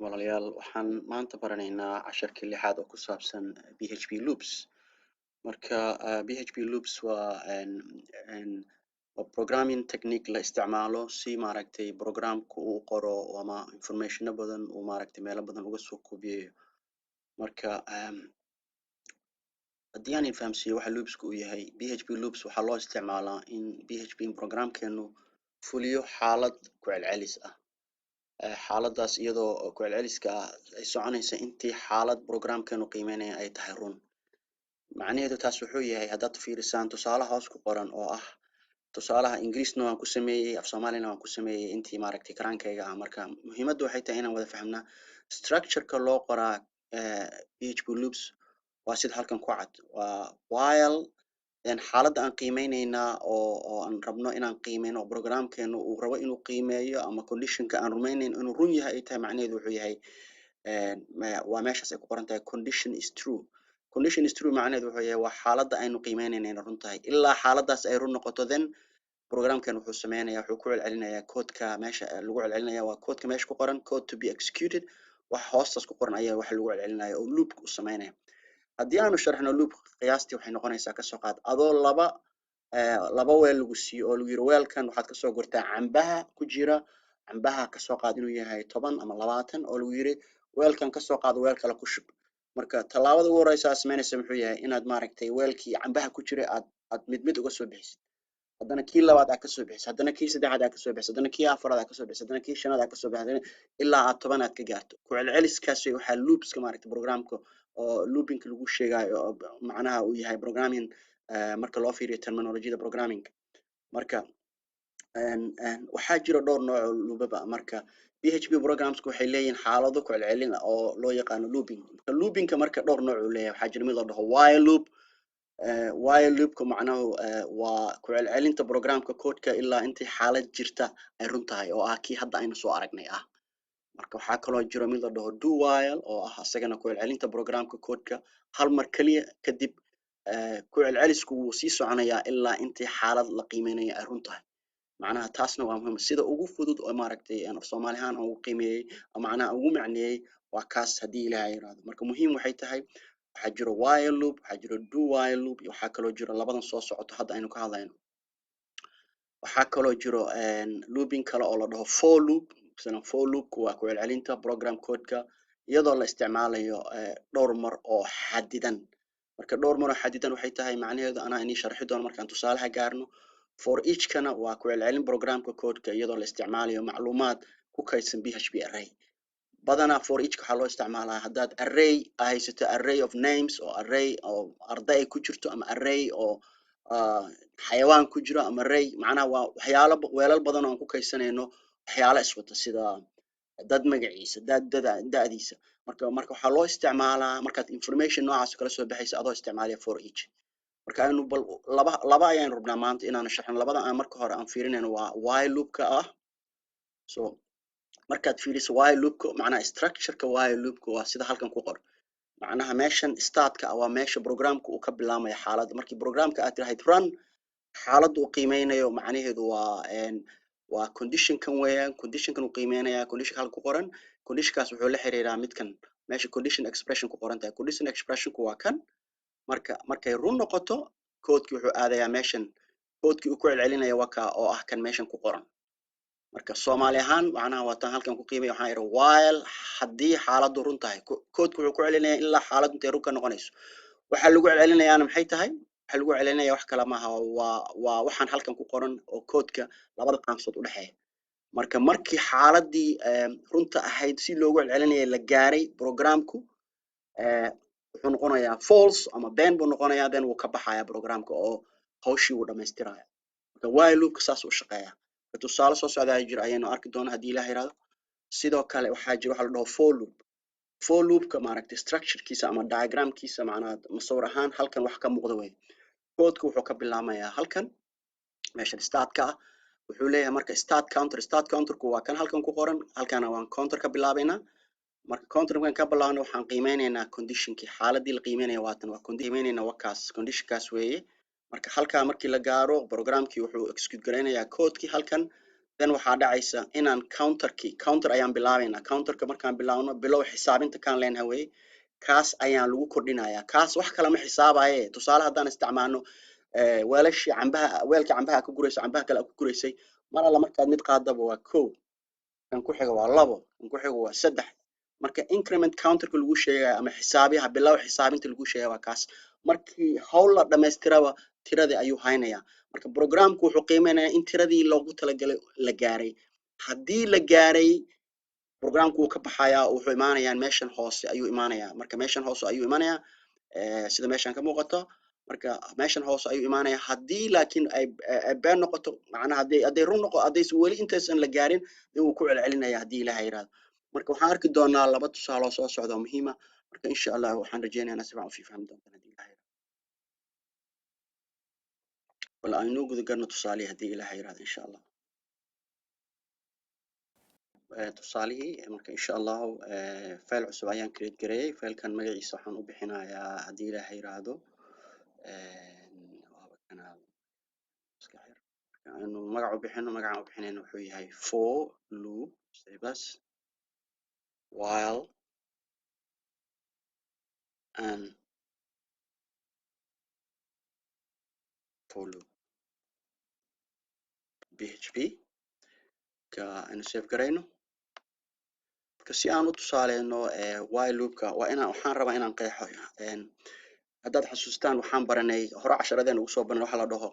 walaalayaal waxaan maanta baranaynaa casharkii lixaad oo ku saabsan PHP loops. marka PHP loops waa programming technique la isticmaalo si maaragtay programku uu qoro ama information badan uu maaragtay meelo badan uga soo koobiyeeyo. marka haddii aan fahamsiiyo waxa loopsku uu yahay, PHP loops waxaa loo isticmaalaa in PHP programkeenu fuliyo xaalad ku celcelis ah. xaaladaas iyadoo ku celceliska ay soconaysa intii xaalad programkeenu qiimeynaya ay tahay run. macnaheedu taas wuxuu yahay haddaad fiirisaan tusaalaha hoos ku qoran oo ah tusaalaha ingiriisna waan ku sameeyey, af soomaalina waan ku sameeyey intii maaragtay karaankayga ah. marka muhiimaddu waxay tahay inaan wada fahamnaa structure-ka loo qoraa PHP loops waa sida halkan ku cad. waa while xaaladda aan qiimeyneynaa oo aan rabno inaan qiimeyno programkeenu uu rabo inuu qiimeeyo ama conditionka aan rumayneyn inuu run yahay ay tahay. macnaheedu wuxuu yahay waa meeshaas ay ku qoran tahay condition is true. condition is true macnaheedu wuxuu yahay waa xaaladda aynu qiimeyneyna inay run tahay. ilaa xaaladdaas ay run noqoto then programkeenu wuxuu sameynayaa wuxuu ku celcelinayaa codeka meesha lagu celcelinaya waa codeka meesha ku qoran code to be executed. wax hoostaas ku qoran ayaa waxa lagu celcelinaya oo loop u sameynaya. haddii aanu sharxno loop qiyaastii waxay noqonaysaa kasoo qaad adoo laba weel lagu siiyo oo lagu yiri weelkan waxaad kasoo gurtaa cambaha ku jira. cambaha kasoo qaad inuu yahay 10 ama 20 oo lagu yiri weelkan kasoo qaad weel kale ku shub. marka tallaabada ugu horeysa aad sameynaysa muxuu yahay inaad maaragtay weelkii cambaha ku jiray aad mid uga soo bixisid, haddana kii labaad aad kasoo bixisid, haddana kii saddexaad aad kasoo bixisid, haddana kii afaraad aad kasoo bixisid, haddana kii shanaad aad kasoo bixisid ilaa aad 10 aad ka gaarto. ku celceliskaasi waxaa loopska maaragtay programka oo looping lagu sheegayo macnaha uu yahay programming marka loo fiiriyo terminology-da programming. marka waxaa jira dhowr nooc oo loopaba. marka PHP programs waxay leeyihiin xaalado ku celcelin oo loo yaqaano looping. marka loopingka marka dhowr nooc uu leeyahay. waxaa jira mid la dhaho while loop. while loopka macnahu waa ku celcelinta programka codeka ilaa intii xaalad jirta ay run tahay oo ah kii hadda aynu soo aragnay ah. marka waxaa kaloo jira mid la dhaho do while oo ah asagana ku celcelinta programka codeka hal mar kaliya kadib ku celcelisku wuu sii soconayaa ilaa intii xaalad la qiimeynayo ay run tahay. macnaha taasna waa muhiim. sida ugu fudud oo maaragtay af Soomaali ahaan ugu qiimeeyay macnaha ugu macneeyay waa kaas haddii Ilaahay yiraahdo. marka muhiim waxay tahay waxaa jira while loop, waxaa jira do while loop, waxaa kaloo jira labadan soo socoto hadda aynu ka hadlayno. waxaa kaloo jiro looping kale oo la dhaho for loop. for loopku waa ku celcelinta program codeka iyadoo la isticmaalayo dhowr mar oo xadidan. marka dhowr mar oo xadidan waxay tahay macnaheedu anaa inii sharxi doono markaan tusaalaha gaarno. for each kana waa ku celcelin programka codeka iyadoo la isticmaalayo macluumaad ku kaydsan PHP array. badanaa for each waxaa loo isticmaalaa haddaad array haysato array of names oo array oo arday ku jirto ama array oo xayawaan ku jiro ama array macnaha waa waxyaalo weelal badan oo aan ku kaydsanayno waxyaalo iswata sida dad magaciisa da'diisa. marka waxaa loo isticmaalaa markaad information noocaas kala soo baxaysa adoo isticmaalaya for each. marka aynu bal laba ayaan rabnaa maanta inaan sharxno. labada aan marka hore aan fiirinayno waa while loopka ah. so markaad fiiriso while loopka macnaha structure-ka while loopka waa sida halkan ku qoran. macnaha meeshan start-ka waa meesha programka uu ka bilaamayo xaaladda. markii programka aad tiraahid run xaaladda uu qiimeynayo macnaheedu waa condition-kan weeyaan. condition-kan uu qiimeynaya condition halka ku qoran. condition-kaas wuxuu la xiriiraa midkan meesha condition expression ku qoran tahay. condition expression-ku waa kan. markay run noqoto codeki wuxuu aadayaa meeshan codeki uu ku celcelinayo waka oo ah kan meeshan ku qoran. marka Soomaali ahaan macnaha waa tan halkan ku qiimeeyo waxaan iri while haddii xaaladdu run tahay codeki wuxuu ku celcelinayaa ilaa xaaladdu intay run ka noqonayso. waxa lagu celcelinayaana maxay tahay? waxa lagu celcelinaya wax kale maaha waa waxaan halkan ku qoran oo codeka labada qaansood u dhaxeeya. marka markii xaaladii runta ahayd si loogu celcelinayay la gaaray programku wuxuu noqonayaa false ama been buu noqonayaa then wuu ka baxayaa programka oo hawshii uu dhamaystirayo. marka while loopka saas u shaqeeyaa. tusaale soo socda jira ayaynu arki doonaa haddii Ilaahay yiraahdo. sidoo kale waxaa jira waxa la dhaho for loop. for loopka maaragtay structure-kiisa ama diagram-kiisa macnaha masawir ahaan halkan wax ka muuqda weey. codeka wuxuu ka bilaamayaa halkan meesha start-ka ah. wuxuu leeyahay marka start counter. start counter-ku waa kan halkan ku qoran. halkaana waan counter ka bilaabaynaa. marka counter markaan ka bilaabno waxaan qiimeynaynaa conditionkii xaaladii la qiimeynaya waatan waa qiimeynayna wakaas conditionkaas weeye marka halkaa markii la gaaro programkii wuxuu execute gareynayaa codekii halkan then waxaa dhacaysa inaan counter ayaan bilaabaynaa counterka markaan bilaabno bilow xisaabinta kaan leenahay weeye kaas ayaan lagu kordhinayaa kaas wax kale ma xisaabaye tusaale haddaan isticmaalno weelashii cambaha weelkii cambaha ka guraysa cambaha kale ku guraysay mar alla markaad mid qaadaba waa kow kan ku xiga waa labo kan ku xiga waa saddex marka increment counterka lagu sheegaya ama xisaabiyaha bilow xisaabinta lagu sheegaya waa kaas markii hawl la dhamaystiraba tiradii ayuu haynayaa marka programku wuxuu qiimeynayaa in tiradii loogu talagalay la gaaray haddii la gaaray programku wuu ka baxayaa wuxuu imaanayaa meeshan hoose ayuu imaanayaa marka meeshan hoose ayuu imaanayaa sida meeshan ka muuqato marka meeshan hoose ayuu imaanayaa haddii laakiin ay been noqoto macnaha hadday run noqo haddaysan weli intaysan la gaarin dee wuu ku celcelinayaa haddii ilaahay yiraahdo marka waxaan arki doonaa laba tusaale oo soo socda oo muhiim ah marka insha allah waxaan rajeynayaa si fiican u fahmi doontaan haddii ilaahay yiraahdo bal aynu guda galno tusaale haddii ilaahay yiraahdo insha allah tusaalihii marka insha allah file cusub ayaan create gareeyay filekan magaciisa waxaan u bixinayaa haddii ilaahay yiraahdo anu magac u bixino magacaan u bixinayna wuxuu yahay for loop sabas while and for loop php ka anu save garayno marka si aan u tusaaleyno while loopka waa inaan waxaan rabaa inaan qeexo haddaad xasuustaan waxaan baranay hore casharadeen ugu soo baranay waxa la dhaho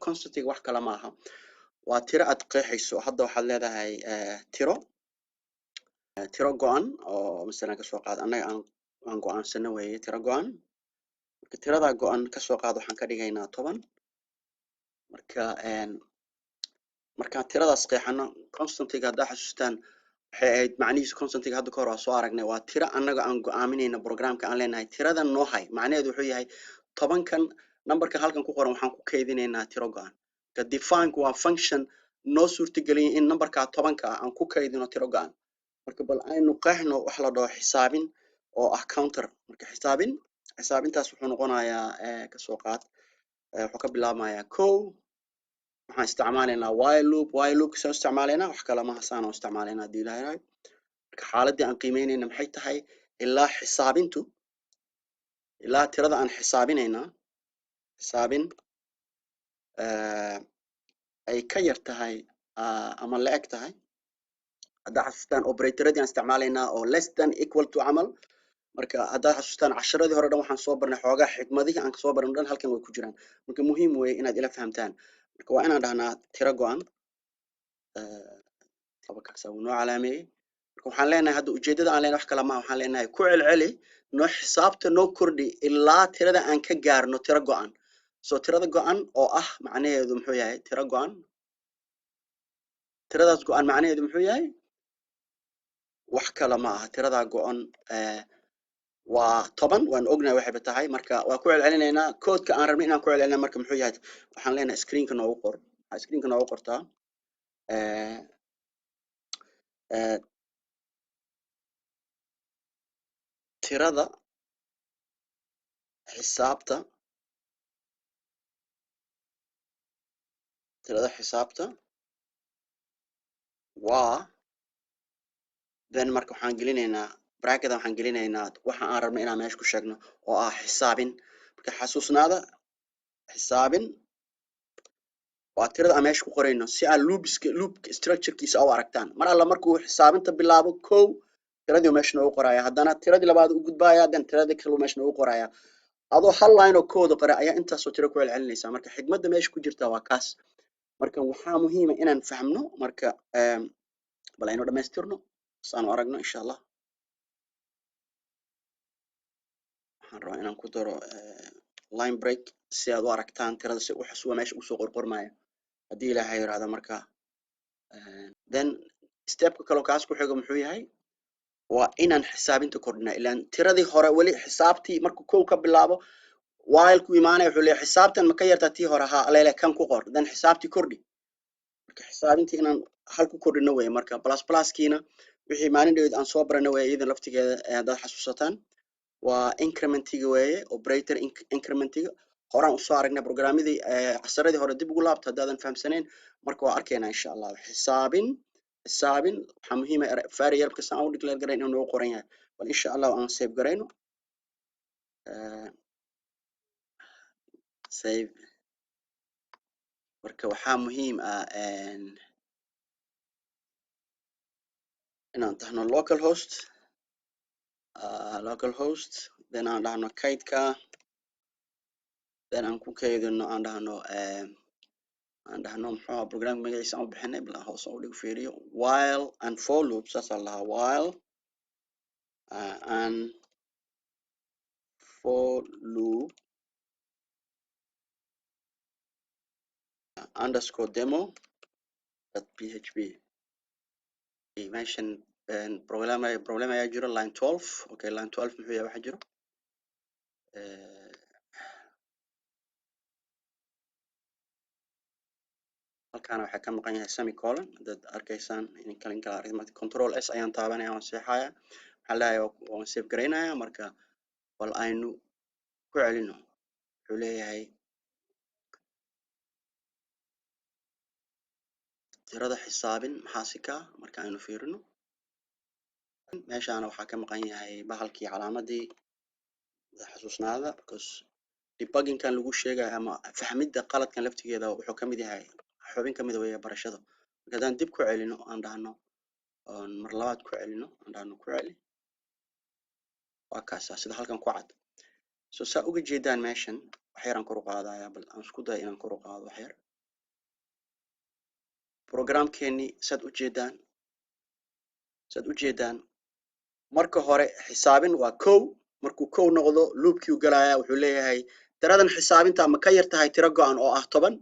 constantiga wax kale maaha waa tiro aad qeexayso hadda waxaad leedahay tiro go-an oo masalan kasoo qaad annaga aan go-aansano weeye tiro go-an marka tiradaa go-an kasoo qaad waxaan ka dhigaynaa 10 marka tiradaas qeexano constantiga haddaa xasuustaan waxay ahayd macnihiisu constantiga hadda kahor waa soo aragnay waa tiro annaga aan go-aaminayna programka aan leenahay tiradan noo hay macnaheedu wuxuu yahay 10kan numberka halkan ku qoran waxaan ku kaydinaynaa tiro go-an ka defineku waa function noo suurtageliya in numberka 10ka aan ku kaydino tiro go-an marka bal aynu qeexno wax la dhaho xisaabin oo ah counter marka xisaabintaas wuxuu noqonayaa kasoo qaad wuxuu ka bilaabmayaa kow waxaan isticmaalaynaa while loop soo isticmaalaynaa wax kale ma hasaan oo isticmaalaynaa hadii ilaahay yiraahdo marka xaaladii aan qiimeynayna maxay tahay ilaa tirada aan xisaabin ay ka yar tahay ama la eg tahay haddaa xasuustaan operatoradii aan isticmaalaynaa oo less than equal to camal marka haddaa xasuustaan casharadii hore dhan waxaan soo barnay xoogaa xigmadihii aan kasoo barnay dhan halkan way ku jiraan marka muhiim weeye inaad ila fahamtaan marka waa inaan dhahnaa tiro go-an tabakaasa uu noo calaameeyey marka waxaan leenahay hadda ujeedada aan leenahay wax kale maaha waxaan leenahay ku celceli noo xisaabta noo kordhi ilaa tirada aan ka gaarno tiro go-an soo tirada go-an oo ah macnaheedu muxuu yahay tiro go-an tiradaas go-an macnaheedu muxuu yahay wax kale ma aha tiradaa go-an waa 10 waan ognahay waxay tahay marka waa ku celcelinaynaa codeka aan rabno inaan ku celcelinaa marka muxuu yahay waxaan leenahay screenka noogu qor screenka noogu qortaa tirada xisaabta waa then marka waxaan gelinaynaa bracket waxaan gelinaynaa waxa aan rabno inaan meesha ku sheegno oo ah xisaabin marka xasuusnaada xisaabin waa tirada aan meesha ku qorayno si aan loop structurekiisa u aragtaan mar alla markuu xisaabinta bilaabo kow tiradii meesha noogu qoraya haddana tiradii labaad u gudbaya then tiradii kale meesha noogu qoraya adoo hal line oo kooda qora ayaa intaasoo tiro ku celcelinaysaa marka xigmadda meesha ku jirta waa kaas marka waxaa muhiima inaan fahmno marka bal aynu dhamaystirno saanu aragno insha allah waxaan rabaa inaan ku daro line break si aad u aragtaan tirada si u xasuwa meesha usoo qorqormaya haddii ilaahay yiraahdo marka then stepka kale kaas ku xigo muxuu yahay waa inaan xisaabinta kordhina ilaan tiradii hore weli xisaabtii markuu kow ka bilaabo while ku imaanaya wuxuu leeyahay xisaabtan ma ka yartaa tii hore ha leele kan ku qor then xisaabtii kordhi marka xisaabintii inaan hal ku kordhino weeye marka plus kiina wixii maalin dheed aan soo baranay way iidan laftigeeda haddaad xasuusataan waa incrementiga weeye operator incrementiga horaan usoo aragnay programmadii casaradii hore dib ugu laabto haddaadan fahamsanayn marka waa arkaynaa insha allah xisaabin waxaa muhiim ah variable kasta aan u declare garayn inuu nagu qoran yahay bal insha allah aan save garayno save marka waxaa muhiim ah inaan tahno local host then aan dhahno kaydka then aan ku kaydino aan dhahno muxuu program magaciisa aan u bixinay bal hoos u dhig fiiriyo while and for loop saas aan lahaa while and for loop underscore demo .php meeshan problem ayaa jiro line 12 okay line 12 muxuu yahay waxa jiro halkaana waxaa ka maqan yahay semicolon dad arkaysaan in kala aragtid control s ayaan taabanaya waan seexaya waxaan leeyahay waan save garaynaya marka bal aynu ku celino wuxuu leeyahay tirada xisaabin maxaa si ka marka aynu fiirino meeshaana waxaa ka maqan yahay bahalkii calaamadii xasuusnaada because debugging kan lagu sheegayo ama fahmidda qaladkan laftigeeda wuxuu ka mid yahay xubin ka mid weeye barashada marka haddaan dib ku celino aan dhahno mar labaad ku celino aan dhahno ku celi waa kaasa sida halkan ku cad so saa uga jeedaan meeshan wax yaraan kor u qaadaya bal aan isku dayo inaan kor u qaado wax yar programkeeni saad u jeedaan marka hore xisaabin waa kow markuu kow noqdo loopkii u galaya wuxuu leeyahay tiradan xisaabinta ama ka yar tahay tiro go'an oo ah 10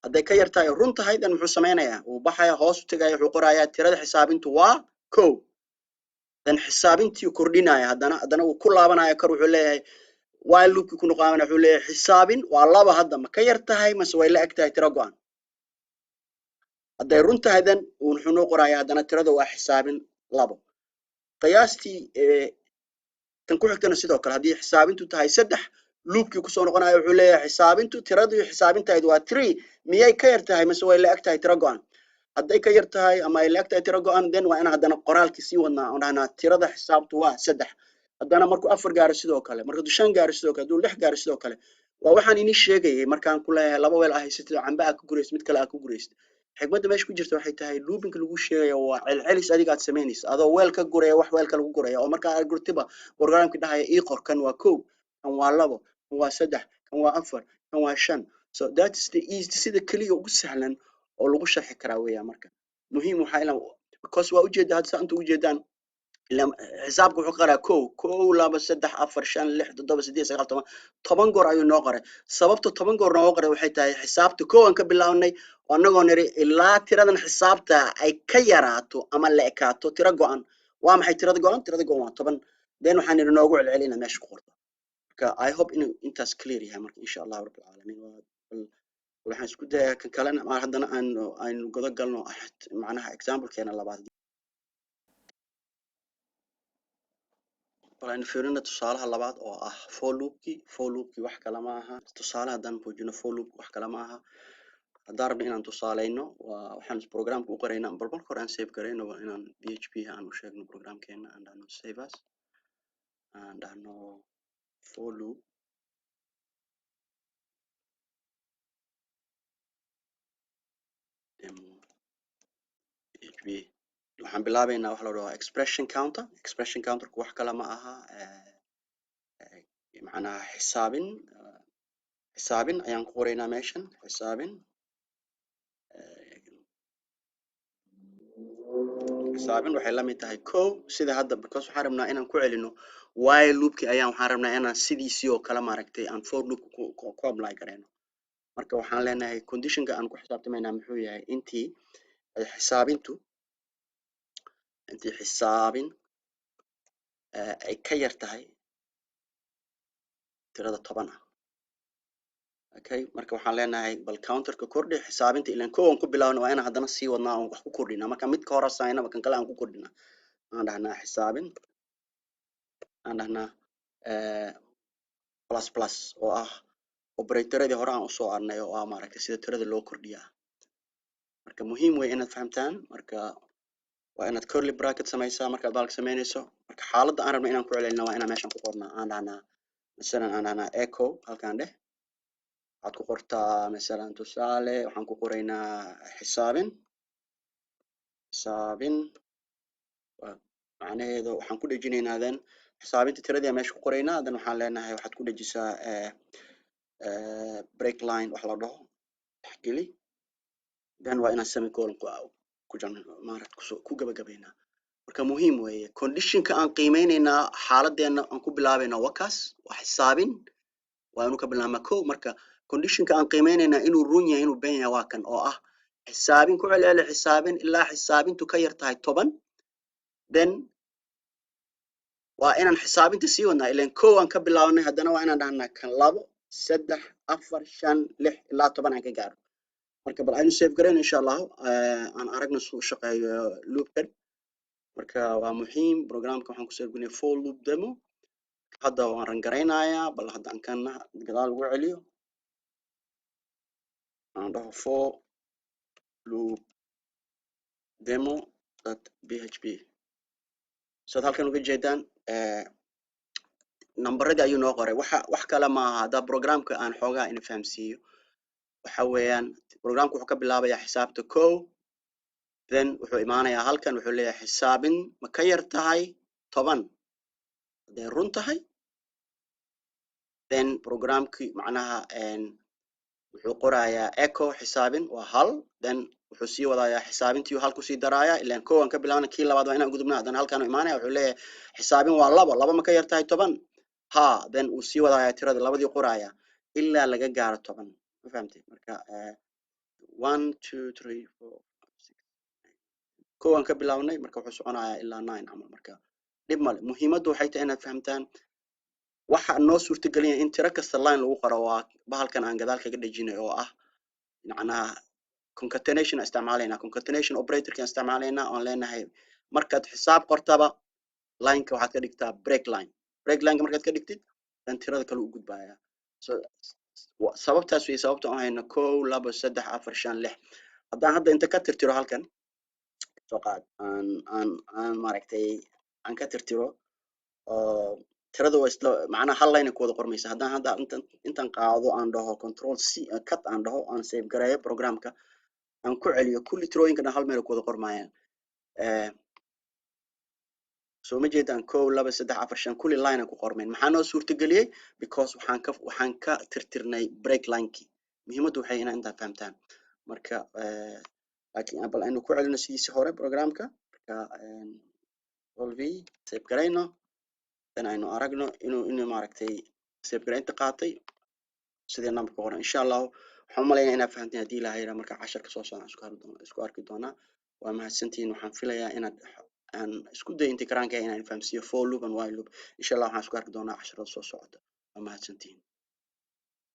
hadday ka yar tahay run tahay dan muxuu sameynayaa uu baxaya hoos u tagaya wuxuu qorayaa tirada xisaabintu waa kow dan xisaabintii kordhinaya haddana uu ku laabanaya kor wuxuu leeyahay while loopkii ku noqonaya wuxuu leeyahay xisaabin waa 2 hadda ma ka yar tahay mase way la eg tahay tiro go'an hadday run tahay dan wuxuu noo qorayaa haddana tirada waa xisaabin 2 qiyaastii tan ku xigtana sidoo kale haddii xisaabintu tahay 3 loopkii ku soo noqonayo wuxuu leeyahay xisaabintu tiradii xisaabintaadu waa 3 miyay ka yar tahay mase way la eg tahay tiro go'an hadday ka yar tahay ama ay la eg tahay tiro go'an then waa in haddana qoraalkii sii wadnaa oo dhahnaa tirada xisaabtu waa 3 haddana markuu 4 gaaro sidoo kale markuu 5 gaaro sidoo kale hadduu 6 gaaro sidoo kale waa waxaan inii sheegayay markaan ku leeyahay 2 weel ah haysatid camba aad ku guraysid mid kale aad ku guraysid xigmadda meesha ku jirta waxay tahay loopinka lagu sheegayo waa celcelis adiga aad sameynaysa adoo weel ka guraya wax weelka lagu guraya oo markaa aad gurtiba programkii dhahaya ii qor kan waa 1 kan waa 2 kan waa 3 kan waa 4 kan waa 5 so that is the easy sida kaliya ugu sahlan oo lagu sharxi karaa weeyaan marka muhiim waxa ila because waa ujeedaa hadda inta ujeedaan xisaabku wuxuu qaraa 1 2 3 4 5 6 7 8 9 10 goor ayuu noo qoray sababta 10 goor noo qoray waxay tahay xisaabta 1 aan ka bilaabnay anagoo niri ilaa tiradan xisaabta ay ka yaraato ama la ekaato tiro go'an waa maxay tirada go'an waa 10 then waxaan niri noogu celcelina meesha ku qorto marka I hope in intaas clear yahay marka insha Allah rabbil caalamiin waxaan isku dayaa kan kalena haddana aan godo galno macnaha example keena labaad waxaan fiirina tusaalaha labaad oo ah for loopkii wax kala ma aha tusaale haddaan muujino for loop wax kala ma aha haddaan rabno inaan tusaaleyno waxaan programka u qoraynaa bal marka hore aan save garayno waa inaan php aan u sheegno programkeena aan dhahno save as aan dhahno for loop demo php waxaan bilaabaynaa waxa la dhaho expression counter wax kala ma aha macnaha xisaabin ayaan ku qoraynaa meeshan xisaabin waxay la mid tahay kow sida hadda because waxaan rabnaa inaan ku celino while loopkii waxaan rabnaa inaan sidiisii oo kale maaragtay aan for loop ku apply garayno marka waxaan leenahay conditionka aan ku xisaabtamaynaa muxuu yahay intii xisaabin ay ka yar tahay tirada 10 okay marka waxaan leenahay bal counterka kordhi xisaabinta ilaan kow aan ku bilaawno waa inaan haddana sii wadnaa oon wax ku kordhinaa marka midka hore saynaba kan kale aan ku kordhinaa aan dhahnaa xisaabin aan dhahnaa plus plus oo ah operatoradii hore aan usoo arnay oo ah maaragtay sida tirada loo kordhiyaa marka muhiim wey inaad fahamtaan marka waa inaad curly bracket samaysaa markaad baalka samaynayso marka xaaladda aan rabno inaan ku celcelino waa inaan meeshan ku qornaa aan dhahnaa masalan aan dhahnaa echo halkaan dheh waxaad ku qortaa masalan tusaale waxaan ku qoraynaa xisaabin macnaheedu waxaan ku dhejinaynaa then xisaabinta tiradii aan meesha ku qoraynaa then waxaan leenahay waxaad ku dhejisaa break line wax la dhaho dhexgeli then waa inaan semicolon ku gabagabaynaa marka muhiim weeye conditionka aan qiimeynaynaa xaaladeena aan ku bilaabayna wakaas waa xisaabin waa inuu ka bilaabmaa kow marka conditionka aan qiimeynaynaa inuu run yahay inuu been yahay waa kan oo ah xisaabin ku celceli xisaabin ilaa xisaabintu ka yar tahay 10 then waa inaan xisaabinta sii wadnaa ilaan kow aan ka bilaabanay haddana waa inaan dhahnaa kan 2 3 4 5 6 ilaa 10 aan ka gaaro marka bal aynu save garayno insha allah aan aragno suu shaqeeyo loopkan marka waa muhiim programka waxaan ku save galinay for loop demo hadda waan ran garaynayaa bal hadda aan kana gadaal ugu celiyo aan dhaho for loop demo.php so halkan uga jeedaan numberadii ayuu noo qoray wax kale maaha hadda programka aan xoogaa ina fahamsiiyo waxa weeyaan programka wuxuu ka bilaabayaa xisaabta kow then wuxuu imaanayaa halkan wuxuu leeyahay xisaabin ma ka yar tahay 10 hadday run tahay then programkii macnaha wuxuu qorayaa echo xisaabin waa hal then wuxuu sii wadayaa xisaabintii hal ku sii darayaa ilaan kow aan ka bilaabna kii labaad waa inaan gudubnaa haddana halkaan u imaanaya wuxuu leeyahay xisaabin waa 2 ma ka yar tahay 10 ha then uu sii wadayaa tirada labadii qoraya ilaa laga gaaro 10 ma fahamtay marka 1 2 3 4 kow aan ka bilaabnay marka wuxuu soconayaa ilaa 9 camal marka dhib male muhiimaddu waxay tahay inaad fahamtaan waxa noo suurtagelinaya in tiro kasta line lagu qoro waa bahalkan aan gadaal kaga dhejinay oo ah macnaha concatenation isticmaalayna concatenation operator kan isticmaalayna oo leenahay markaad xisaab qortaba line-ka waxaad ka dhigtaa break line markaad ka dhigtid dan tirada kale u gudbaya so sababtaas way sababta aan hayno 1 2 3 4 5 6 haddaan hadda inta ka tirtiro halkan soo qaad aan maaragtay aan ka tirtiro oo tirada waa isla macnaha hal line ku wada qormaysa haddaan hadda intan qaado aan dhaho control c cut aan dhaho aan save gareeyo programka aan ku celiyo kulli tirooyinkan hal meel ku wada qormayaan soo ma jeedaan 1 2 3 4 5 kulli line ku qormeen maxaa noo suurtageliyay because waxaan ka tirtirnay break line-kii muhiimaddu waxay inta fahamtaan marka laakiin bal aynu ku celino sidiisii hore programka marka solve save garayno dan aynu aragno inuu maaragtay save garaynta qaatay sidii numberka qoran insha allah waxaan u maleynayaa inaad fahanteen haddii ilaahay yidhaahdo marka casharka soo socda isku arki doonaa waa mahadsantihiin waxaan filayaa inaad aan isku dayo intii karaanka inaan fahamsiiyo for loop and while loop insha allah waxaan isku arki doonaa casharada soo socda waa mahadsantihiin